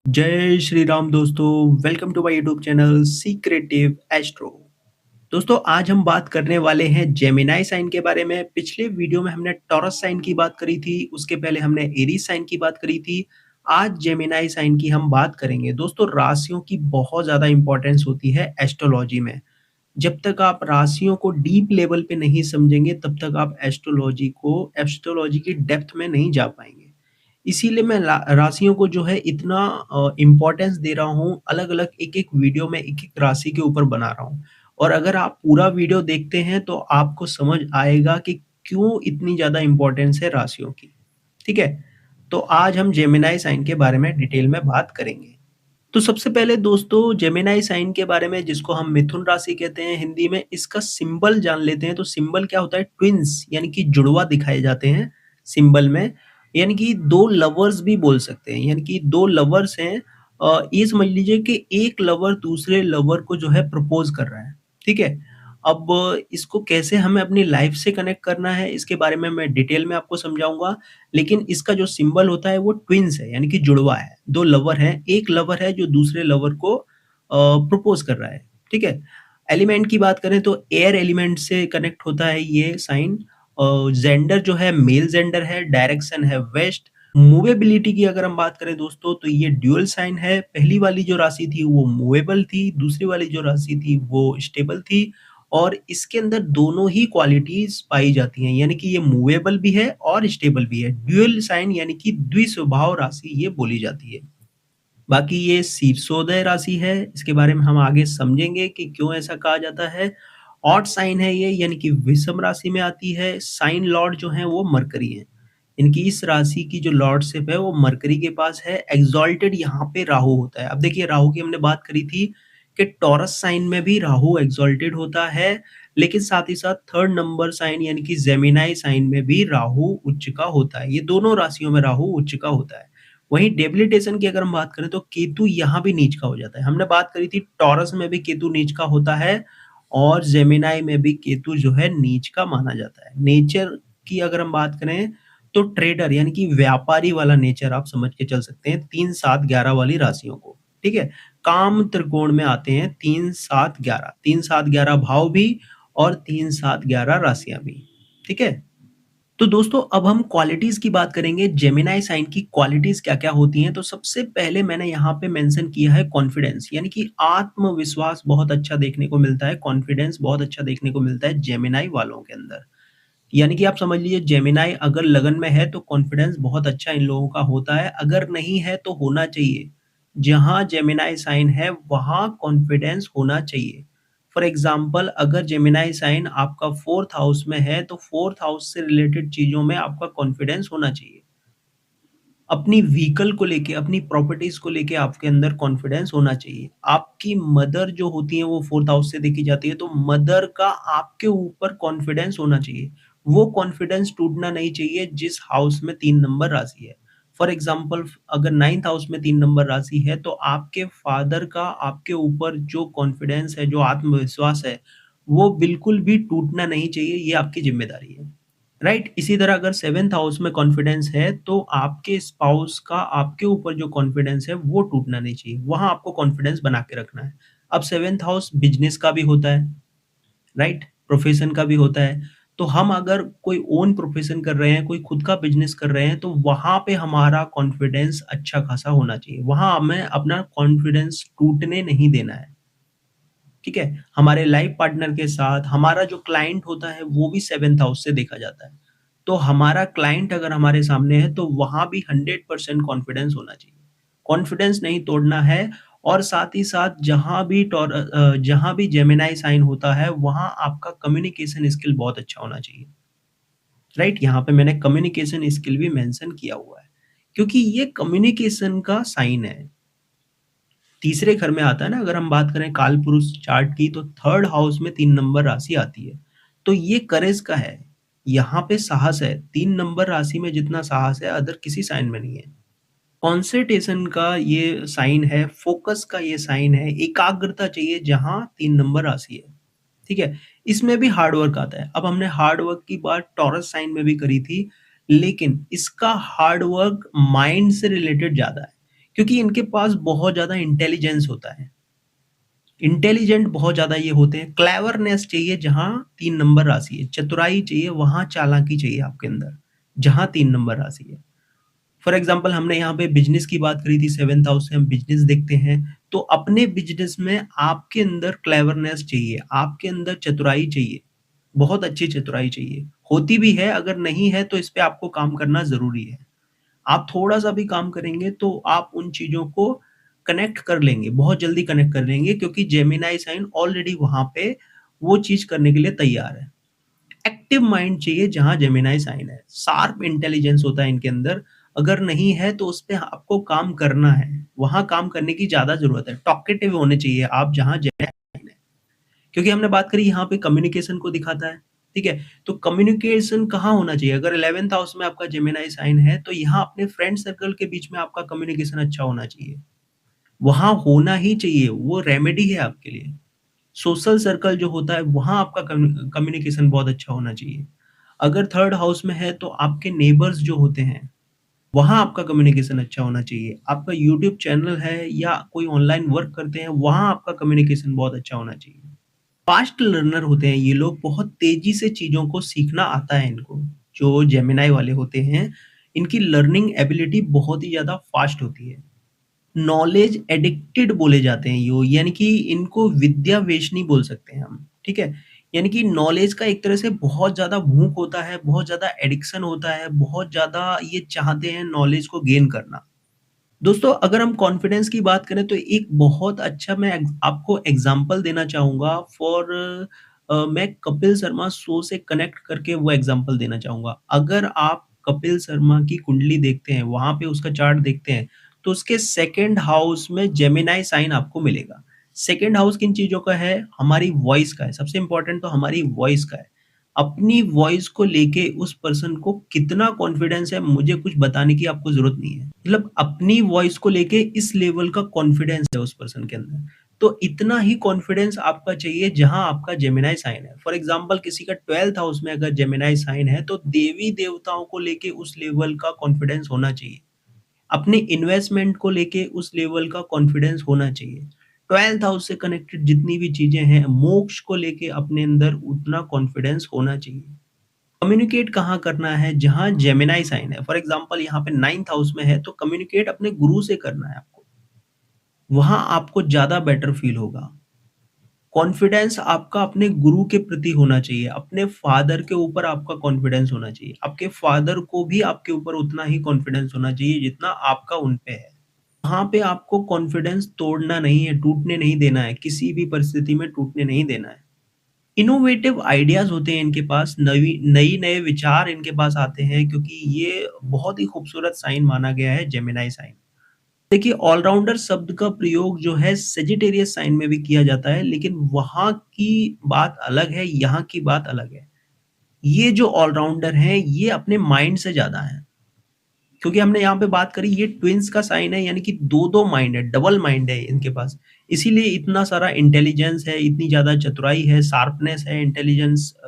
जय श्री राम दोस्तों। Welcome to my YouTube channel Secretive Astro. दोस्तों, आज हम बात करने वाले हैं जेमिनी साइन के बारे में। पिछले वीडियो में हमने टॉरस साइन की बात करी थी, उसके पहले हमने एरीज साइन की बात करी थी। आज जेमिनी साइन की हम बात करेंगे। दोस्तों, राशियों की बहुत ज़्यादा इंपॉर्टेंस होती है एस्ट्रोलॉजी में। जब तक आप राशियों को डीप लेवल पे नहीं समझेंगे, तब तक आप एस्ट्रोलॉजी की डेप्थ में नहीं जा पाएँगे। इसीलिए मैं ला राशियों को जो है इतना इम्पोर्टेंस दे रहा हूँ, अलग-अलग एक-एक वीडियो में एक-एक राशि के ऊपर बना रहा हूँ। और अगर आप पूरा वीडियो देखते हैं तो आपको समझ आएगा कि क्यों इतनी ज़्यादा इम्पोर्टेंस है राशियों की, ठीक है? तो आज हम जेमिनी साइन के बारे में डिटेल में बात करेंगे। तो सबसे पहले दोस्तों, जेमिनी साइन के बारे में, जिसको हम मिथुन राशि कहते हैं हिंदी में, इसका सिंबल जान लेते हैं। तो सिंबल क्या होता है? ट्विन्स, यानी कि जुड़वा दिखाए जाते हैं सिंबल में। यानी कि दो लवर्स भी बोल सकते हैं, यानी कि दो लवर्स हैं। ये समझ लीजिए कि एक लवर दूसरे लवर को जो है प्रपोज कर रहा है, ठीक है? अब इसको कैसे हमें अपनी लाइफ से कनेक्ट करना है, इसके बारे में मैं डिटेल में आपको समझाऊंगा। लेकिन इसका जो सिंबल होता है वो ट्विन्स है, यानी कि जुड़वा है। दो लवर हैं, एक लवर है जो दूसरे लवर को प्रपोज कर रहा है, ठीक है? एलिमेंट की बात करें तो एयर एलिमेंट से कनेक्ट होता है ये साइन। जेंडर जो है मेल जेंडर है, डायरेक्शन है वेस्ट। मूवेबिलिटी की अगर हम बात करें दोस्तों, तो ये ड्यूअल साइन है। पहली वाली जो राशि थी वो मूवेबल थी, दूसरी वाली जो राशि थी वो स्टेबल थी। और इसके अंदर दोनों ही क्वालिटीज पाई जाती हैं, यानी कि ये मूवेबल भी है और स्टेबल भी है। ड्यूअल साइन यानी कि द्विस्वभाव राशि ये बोली जाती है। बाकी ये शीर्षोदय राशि है, इसके बारे में हम आगे समझेंगे कि क्यों ऐसा कहा जाता है। ऑड साइन है ये, यानी कि विषम राशि में आती है। साइन लॉर्ड जो है वो मरकरी है। इनकी इस राशि की जो लॉर्डशिप है वो मरकरी के पास है। एग्जॉल्टेड यहाँ पे राहु होता है। अब देखिए, राहु की हमने बात करी थी कि टॉरस साइन में भी राहु एग्जॉल्टेड होता है, लेकिन साथ ही साथ थर्ड नंबर साइन यानी कि जेमिनी साइन में भी राहु उच्च का होता है। ये दोनों राशियों में राहु उच्च का होता है। वहीं डेबिलिटेशन की अगर हम बात करें तो केतु यहाँ भी नीच का हो जाता है। हमने बात करी थी टॉरस में भी केतु नीच का होता है और जेमिनी में भी केतु जो है नीच का माना जाता है। नेचर की अगर हम बात करें तो ट्रेडर यानी कि व्यापारी वाला नेचर आप समझ के चल सकते हैं 3, 7, 11 वाली राशियों को, ठीक है? काम त्रिकोण में आते हैं 3, 7, 11, 3, 7, 11 भाव भी और 3, 7, 11 राशियां भी, ठीक है? तो दोस्तों, अब हम क्वालिटीज़ की बात करेंगे। जेमिनी साइन की क्वालिटीज़ क्या-क्या होती हैं? तो सबसे पहले मैंने यहाँ पे मेंशन किया है कॉन्फिडेंस, यानी कि आत्मविश्वास बहुत अच्छा देखने को मिलता है, कॉन्फिडेंस बहुत अच्छा देखने को मिलता है जेमिनी वालों के अंदर। यानी कि आप समझ लीजिए, जेमिनी अगर लगन में है तो कॉन्फिडेंस बहुत अच्छा इन लोगों का होता है, अगर नहीं है तो होना चाहिए। जहाँ जेमिनी साइन है वहाँ कॉन्फिडेंस होना चाहिए। फॉर एग्ज़ाम्पल, अगर जेमिनी साइन आपका 4th हाउस में है तो 4th हाउस से रिलेटेड चीज़ों में आपका कॉन्फिडेंस होना चाहिए। अपनी व्हीकल को लेके, अपनी प्रॉपर्टीज़ को लेके आपके अंदर कॉन्फिडेंस होना चाहिए। आपकी मदर जो होती हैं वो 4th हाउस से देखी जाती है, तो मदर का आपके ऊपर कॉन्फिडेंस होना चाहिए। वो कॉन्फिडेंस टूटना नहीं चाहिए जिस हाउस में 3 नंबर राशि है। फॉर एग्ज़ाम्पल, अगर 9th हाउस में 3 नंबर राशि है तो आपके फादर का आपके ऊपर जो कॉन्फिडेंस है, जो आत्मविश्वास है, वो बिल्कुल भी टूटना नहीं चाहिए, ये आपकी ज़िम्मेदारी है। राइट? इसी तरह अगर 7th हाउस में कॉन्फिडेंस है तो आपके स्पाउस का आपके ऊपर जो कॉन्फिडेंस है वो टूटना नहीं चाहिए। वहाँ आपको कॉन्फिडेंस बना के रखना है। अब 7th हाउस बिज़नेस का भी होता है, राइट? प्रोफ़ेशन का भी होता है। तो हम अगर कोई ओन प्रोफ़ेशन कर रहे हैं, कोई खुद का बिज़नेस कर रहे हैं, तो वहाँ पे हमारा कॉन्फिडेंस अच्छा खासा होना चाहिए। वहाँ हमें अपना कॉन्फिडेंस टूटने नहीं देना है। ठीक है? हमारे लाइफ पार्टनर के साथ हमारा जो क्लाइंट होता है वो भी 7th हाउस से देखा जाता है। तो हमारा क्लाइंट अगर हमारे सामने है तो वहाँ भी 100% कॉन्फिडेंस होना चाहिए। कॉन्फिडेंस नहीं तोड़ना है। और साथ ही साथ जहाँ भी जेमिनी साइन होता है वहाँ आपका कम्युनिकेशन स्किल बहुत अच्छा होना चाहिए। राइट? यहाँ पे मैंने कम्युनिकेशन स्किल भी मेंशन किया हुआ है, क्योंकि ये कम्युनिकेशन का साइन है। तीसरे घर में आता है ना, अगर हम बात करें कालपुरुष चार्ट की, तो 3rd हाउस में 3 नंबर राशि आती है। तो ये करेज का है, यहाँ पे साहस है। 3 नंबर राशि में जितना साहस है अदर किसी साइन में नहीं है। कंसंट्रेशन का ये साइन है, फोकस का ये साइन है, एकाग्रता चाहिए जहाँ 3 नंबर राशि है। ठीक है? इसमें भी हार्ड वर्क आता है। अब हमने हार्ड वर्क की बात टॉरस साइन में भी करी थी, लेकिन इसका हार्ड वर्क माइंड से रिलेटेड ज़्यादा है। क्योंकि इनके पास बहुत ज़्यादा इंटेलिजेंस होता है। इंटेलिजेंट बहुत ज़्यादा ये होते हैं, क्लेवरनेस चाहिए जहाँ 3 नंबर राशि है, चतुराई चाहिए वहाँ चालाकी चाहिए आपके अंदर, जहाँ 3 नंबर राशि है। फॉर एग्ज़ाम्पल हमने यहाँ पे बिज़नेस की बात करी थी, 7th हाउस से हम बिज़नेस देखते हैं, तो अपने बिज़नेस में आपके अंदर क्लेवरनेस चाहिए, आपके अंदर चतुराई चाहिए, बहुत अच्छी चतुराई चाहिए। होती भी है, अगर नहीं है तो इस पे आपको काम करना ज़रूरी है। आप थोड़ा-सा भी काम करेंगे तो आप उन चीज़ों को कनेक्ट कर लेंगे, बहुत जल्दी कनेक्ट कर लेंगे क्योंकि जेमिनी साइन ऑलरेडी वहाँ पे वो चीज़ करने के लिए तैयार है। एक्टिव माइंड चाहिए जहाँ जेमिनी साइन है, शार्प इंटेलिजेंस होता है इनके अंदर, अगर नहीं है तो उस पे आपको काम करना है, वहाँ काम करने की ज़्यादा ज़रूरत है। टॉकेटिव होने चाहिए आप जहाँ जेमिनी साइन है। क्योंकि हमने बात करी यहाँ पे कम्युनिकेशन को दिखाता है, ठीक है? तो कम्युनिकेशन कहाँ होना चाहिए? अगर 11th हाउस में आपका जेमिनी साइन है, तो यहाँ अपने फ्रेंड सर्कल के बीच में आपका कम्युनिकेशन अच्छा होना चाहिए। वहाँ होना ही चाहिए, वो रेमेडी है आपके लिए। सोशल सर्कल जो होता है, वहाँ आपका कम्युनिकेशन बहुत अच्छा होना चाहिए। अगर 3rd हाउस में है, तो आपके नेबर्स जो होते हैं, वहाँ आपका कम्युनिकेशन अच्छा होना चाहिए। आपका यूट्यूब चैनल है या कोई ऑनलाइन वर्क करते हैं, वहाँ आपका कम्युनिकेशन बहुत अच्छा होना चाहिए। फास्ट लर्नर होते हैं ये लोग, बहुत तेज़ी से चीज़ों को सीखना आता है इनको। जो जेमिनी वाले होते हैं, इनकी लर्निंग एबिलिटी बहुत ही ज़्यादा फास्ट होती है। नॉलेज एडिक्टेड बोले जाते हैं यो, यानी कि इनको विद्या वेशनी बोल सकते हैं हम, ठीक है? यानी कि नॉलेज का एक तरह से बहुत ज़्यादा भूख होता है, बहुत ज़्यादा एडिक्शन होता है, बहुत ज़्यादा ये चाहते हैं नॉलेज को गेन करना। दोस्तों, अगर हम कॉन्फिडेंस की बात करें तो एक बहुत अच्छा मैं आपको एग्ज़ाम्पल देना चाहूँगा फॉर मैं कपिल शर्मा शो से कनेक्ट करके वो एग्ज़ाम्पल देना चाहूँगा। अगर आप कपिल शर्मा की कुंडली देखते हैं, वहाँ पे उसका चार्ट देखते हैं, तो उसके 2nd हाउस में जेमिनी साइन आपको मिलेगा। 2nd हाउस किन चीज़ों का है? हमारी वॉइस का है, सबसे इम्पोर्टेंट तो हमारी वॉइस का है। अपनी वॉइस को लेके उस पर्सन को कितना कॉन्फिडेंस है, मुझे कुछ बताने की आपको ज़रूरत नहीं है। मतलब अपनी वॉइस को लेके इस लेवल का कॉन्फिडेंस है उस पर्सन के अंदर। तो इतना ही कॉन्फिडेंस आपका चाहिए जहाँ आपका जेमिनी साइन है। फॉर एग्ज़ाम्पल किसी का 12th हाउस में अगर जेमिनी साइन है, तो देवी-देवताओं को लेके उस लेवल का कॉन्फिडेंस होना चाहिए। अपने इन्वेस्टमेंट को लेके उस लेवल का कॉन्फिडेंस होना चाहिए। 12th हाउस से कनेक्टेड जितनी भी चीज़ें हैं, मोक्ष को लेके अपने अंदर उतना कॉन्फिडेंस होना चाहिए। कम्युनिकेट कहाँ करना है? जहाँ जेमिनी साइन है। फॉर एग्ज़ाम्पल यहाँ पे 9th हाउस में है, तो कम्युनिकेट अपने गुरु से करना है आपको। वहाँ आपको ज़्यादा बेटर फ़ील होगा। कॉन्फिडेंस आपका अपने गुरु के प्रति होना चाहिए, अपने फ़ादर के ऊपर आपका कॉन्फिडेंस होना चाहिए। आपके फ़ादर को भी आपके ऊपर उतना ही कॉन्फिडेंस होना चाहिए जितना आपका उन पे है। वहाँ पे आपको कॉन्फिडेंस तोड़ना नहीं है, टूटने नहीं देना है, किसी भी परिस्थिति में टूटने नहीं देना है। इनोवेटिव आइडियाज़ होते हैं इनके पास, नए विचार इनके पास आते हैं क्योंकि ये बहुत ही खूबसूरत साइन माना गया है जेमिनी साइन। देखिए ऑलराउंडर शब्द का प्रयोग जो है सजिटेरियस साइन में भी किया जाता है, लेकिन वहाँ की बात अलग है, यहाँ की बात अलग है। ये जो ऑलराउंडर हैं, ये अपने माइंड से ज़्यादा हैं। क्योंकि हमने यहाँ पे बात करी ये ट्विन्स का साइन है यानी कि 2-2 माइंड है, डबल माइंड है इनके पास। इसीलिए इतना सारा इंटेलिजेंस है, इतनी ज़्यादा चतुराई है, शार्पनेस है,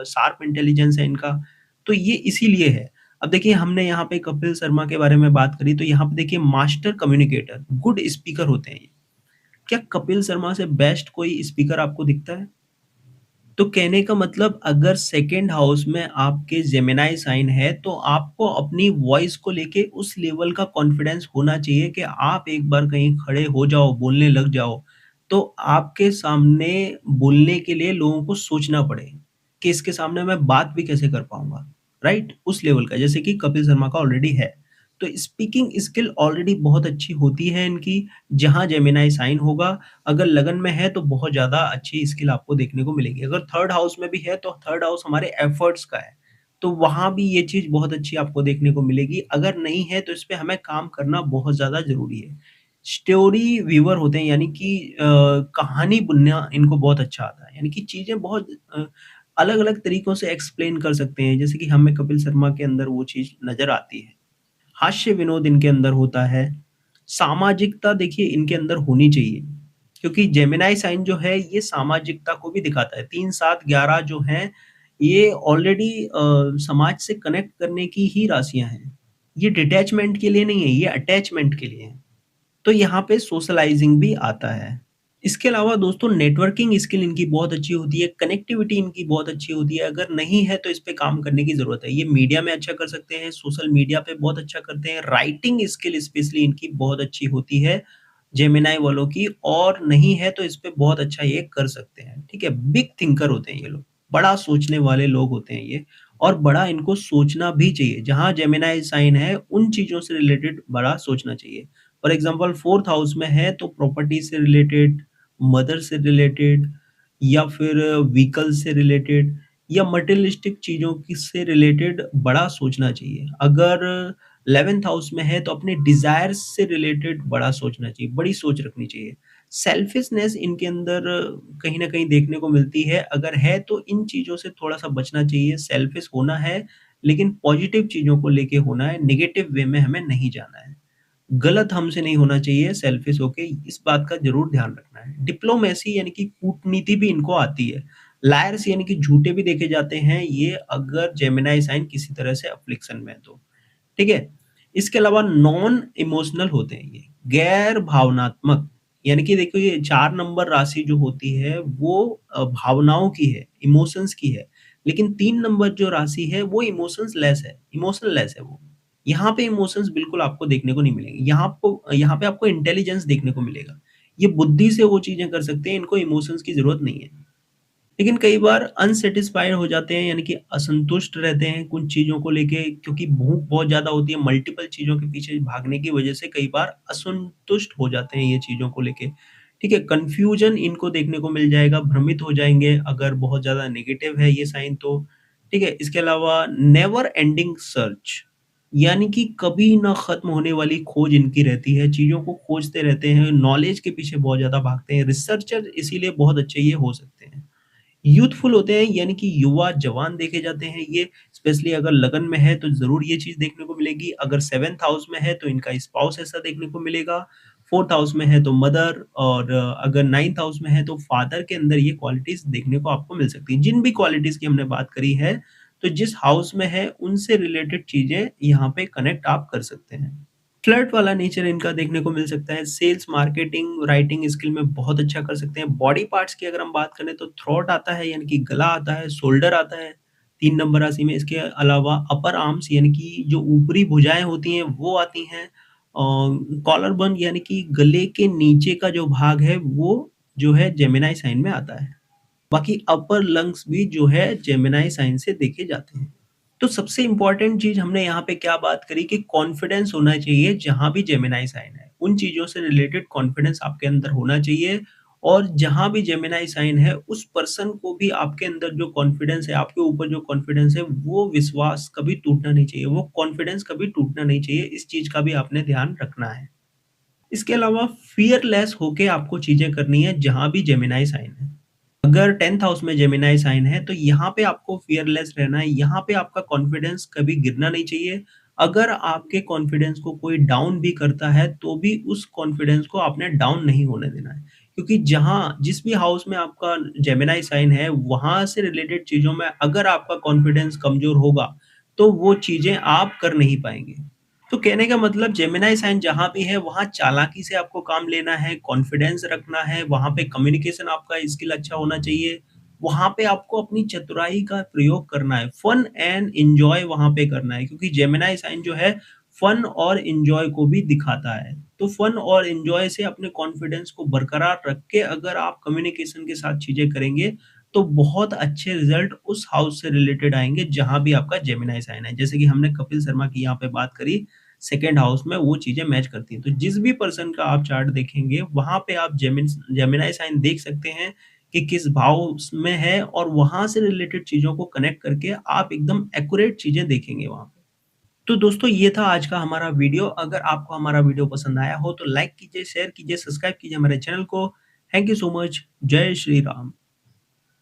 शार्प इंटेलिजेंस है इनका, तो ये इसीलिए है। अब देखिए हमने यहाँ पे कपिल शर्मा के बारे में बात करी तो यहाँ पे देखिए मास्टर कम्युनिकेटर, गुड स्पीकर होते हैं ये। क्या कपिल शर्मा से बेस्ट कोई स्पीकर आपको दिखता है? तो कहने का मतलब अगर 2nd हाउस में आपके जेमिनी साइन है, तो आपको अपनी वॉइस को लेके उस लेवल का कॉन्फिडेंस होना चाहिए कि आप एक बार कहीं खड़े हो जाओ, बोलने लग जाओ, तो आपके सामने बोलने के लिए लोगों को सोचना पड़े, कि इसके सामने मैं बात भी कैसे कर पाऊँगा, राइट? उस लेवल का, जैसे कि कपिल शर्मा का ऑलरेडी है। तो स्पीकिंग स्किल ऑलरेडी बहुत अच्छी होती है इनकी, जहाँ जेमिनी साइन होगा अगर लगन में है तो बहुत ज़्यादा अच्छी स्किल आपको देखने को मिलेगी। अगर 3rd हाउस में भी है तो 3rd हाउस हमारे एफर्ट्स का है, तो वहाँ भी ये चीज़ बहुत अच्छी आपको देखने को मिलेगी। अगर नहीं है तो इस पे हमें काम करना बहुत ज़्यादा ज़रूरी है। स्टोरी वीवर होते हैं यानी कि कहानी बुनना इनको बहुत अच्छा आता है। यानी कि चीज़ें बहुत अलग-अलग तरीकों से एक्सप्लेन कर सकते हैं, जैसे कि हमें कपिल शर्मा के अंदर वो चीज़ नज़र आती है। हास्य विनोद इनके अंदर होता है। सामाजिकता देखिए इनके अंदर होनी चाहिए, क्योंकि जेमिनी साइन जो है ये सामाजिकता को भी दिखाता है। 3, 7, 11 जो हैं ये ऑलरेडी समाज से कनेक्ट करने की ही राशियाँ हैं। ये डिटैचमेंट के लिए नहीं है, ये अटैचमेंट के लिए है। तो यहाँ पे सोशलाइज़िंग भी आता है। इसके अलावा दोस्तों नेटवर्किंग स्किल इनकी बहुत अच्छी होती है, कनेक्टिविटी इनकी बहुत अच्छी होती है, अगर नहीं है तो इस पे काम करने की ज़रूरत है। ये मीडिया में अच्छा कर सकते हैं, सोशल मीडिया पे बहुत अच्छा करते हैं, राइटिंग स्किल स्पेशली इनकी बहुत अच्छी होती है, जेमिनी वालों की और नहीं है तो इस पे बहुत अच्छा ये कर सकते हैं, ठीक है? बिग थिंकर होते हैं ये लोग, बड़ा सोचने वाले लोग होते हैं ये और बड़ा इनको सोचना भी चाहिए। जहाँ जेमिनी साइन है, उन चीज़ों से रिलेटेड बड़ा सोचना चाहिए। फॉर एग्ज़ाम्पल 4th हाउस में है तो प्रॉपर्टी से रिलेटेड, मदर से रिलेटेड या फिर व्हीकल से रिलेटेड या मटेरियलिस्टिक चीज़ों की से रिलेटेड बड़ा सोचना चाहिए। अगर 11th हाउस में है तो अपने डिज़ायर्स से रिलेटेड बड़ा सोचना चाहिए, बड़ी सोच रखनी चाहिए। सेल्फिशनेस इनके अंदर कहीं न कहीं देखने को मिलती है, अगर है तो इन चीज़ों से थोड़ा-सा बचना चाहिए। सेल्फिश होना है, लेकिन पॉज़िटिव चीज़ों को लेके होना है, नेगेटिव वे में हमें नहीं जाना है। गलत हमसे नहीं होना चाहिए सेल्फिश होके, इस बात का ज़रूर ध्यान रखना है। डिप्लोमेसी यानी कि कूटनीति भी इनको आती है। लायर्स यानी कि झूठे भी देखे जाते हैं ये अगर जेमिनी साइन किसी तरह से अफ़्लिक्शन में है तो, ठीक है? इसके अलावा नॉन इमोशनल होते हैं ये, गैर भावनात्मक यानी कि देखो ये 4 नंबर राशि जो होती है वो भावनाओं की है, इमोशंस की है। लेकिन 3 नंबर जो राशि है वो इमोशंस लेस है, इमोशनलेस है वो। यहाँ पे इमोशंस बिल्कुल आपको देखने को नहीं मिलेंगे। यहाँ पे आपको इंटेलिजेंस देखने को मिलेगा। ये बुद्धि से वो चीज़ें कर सकते हैं, इनको इमोशंस की ज़रूरत नहीं है। लेकिन कई बार अनसैटिस्फाइड हो जाते हैं यानी कि असंतुष्ट रहते हैं कुछ चीज़ों को लेके क्योंकि भूख बहुत ज़्यादा होती है, मल्टीपल चीज़ों के पीछे भागने की वज़ह से कई बार असंतुष्ट हो जाते हैं ये चीज़ों को लेके। ठीक है? कन्फ्यूज़न इनको देखने को मिल जाएगा, भ्रमित हो जाएँगे अगर बहुत ज़्यादा नेगेटिव है ये साइन तो। ठीक है? इसके अलावा नेवर एंडिंग सर्च यानी कि कभी ना ख़त्म होने वाली खोज इनकी रहती है, चीज़ों को खोजते रहते हैं, नॉलेज के पीछे बहुत ज़्यादा भागते हैं, रिसर्चर इसीलिए बहुत अच्छे ये हो सकते हैं। यूथफुल होते हैं यानी कि युवा जवान देखे जाते हैं ये स्पेशली अगर लगन में है तो ज़रूर ये चीज़ देखने को मिलेगी। अगर 7th हाउस में है तो इनका स्पाउस ऐसा देखने को मिलेगा। 4th हाउस में है तो मदर और अगर 9th हाउस में है तो फादर के अंदर ये क्वालिटीज़ देखने को आपको मिल सकती हैं। जिन भी क्वालिटीज़ की हमने बात करी है, तो जिस हाउस में है उनसे रिलेटेड चीज़ें यहाँ पे कनेक्ट आप कर सकते हैं। फ्लर्ट वाला नेचर इनका देखने को मिल सकता है। सेल्स, मार्केटिंग, राइटिंग स्किल में बहुत अच्छा कर सकते हैं। बॉडी पार्ट्स की अगर हम बात करें तो थ्रोट आता है यानी कि गला आता है, शोल्डर आता है 3 नंबर राशि में। इसके अलावा अपर आर्म्स यानी कि जो ऊपरी भुजाएँ होती हैं वो आती हैं। कॉलर बन यानी कि गले के नीचे का जो भाग है वो जो है जेमिनी साइन में आता है। बाकी अपर लंग्स भी जो है जेमिनी साइन से देखे जाते हैं। तो सबसे इम्पोर्टेंट चीज़ हमने यहाँ पे क्या बात करी कि कॉन्फिडेंस होना चाहिए जहाँ भी जेमिनी साइन है। उन चीज़ों से रिलेटेड कॉन्फिडेंस आपके अंदर होना चाहिए और जहाँ भी जेमिनी साइन है उस पर्सन को भी आपके अंदर जो कॉन्फिडेंस है, आपके ऊपर जो कॉन्फिडेंस है वो विश्वास कभी टूटना नहीं चाहिए, वो कॉन्फिडेंस कभी टूटना नहीं चाहिए। इस चीज़ का भी आपने ध्यान रखना है। इसके अलावा फ़ियरलेस होके आपको चीज़ें करनी है जहाँ भी जेमिनी साइन है। अगर 10th हाउस में जेमिनी साइन है, तो यहाँ पे आपको फ़ियरलेस रहना है, यहाँ पे आपका कॉन्फिडेंस कभी गिरना नहीं चाहिए। अगर आपके कॉन्फिडेंस को कोई डाउन भी करता है, तो भी उस कॉन्फिडेंस को आपने डाउन नहीं होने देना है। क्योंकि जहाँ जिस भी हाउस में आपका जेमिनी साइन है, वहाँ से रिलेटेड चीज़ों में अगर आपका कॉन्फिडेंस कमज़ोर होगा, तो वो चीज़ें आप कर नहीं पाएँगे। तो कहने का मतलब जेमिनी साइन जहाँ भी है वहाँ चालाकी से आपको काम लेना है, कॉन्फिडेंस रखना है, वहाँ पे कम्युनिकेशन आपका स्किल अच्छा होना चाहिए। वहाँ पे आपको अपनी चतुराई का प्रयोग करना है, फन एंड एन्जॉय वहाँ पे करना है क्योंकि जेमिनी साइन जो है फन और एन्जॉय को भी दिखाता है। तो फन और एन्जॉय से अपने कॉन्फिडेंस को बरकरार रख के अगर आप कम्युनिकेशन के साथ चीज़ें करेंगे, तो बहुत अच्छे रिज़ल्ट उस हाउस से रिलेटेड आएँगे जहाँ भी आपका जेमिनी साइन है। जैसे कि हमने कपिल शर्मा की यहाँ पे बात करी सेकंड हाउस में वो चीज़ें मैच करती हैं। तो जिस भी पर्सन का आप चार्ट देखेंगे, वहाँ पे आप जेमिनी साइन देख सकते हैं कि किस भाव में है और वहाँ से रिलेटेड चीज़ों को कनेक्ट करके आप एकदम एक्यूरेट चीज़ें देखेंगे वहाँ पे। तो दोस्तों ये था आज का हमारा वीडियो। अगर आपको हमारा वीडियो पसंद आया हो तो लाइक कीजिए, शेयर कीजिए, सब्सक्राइब कीजिए हमारे चैनल को। Thank you so much. जय श्री राम।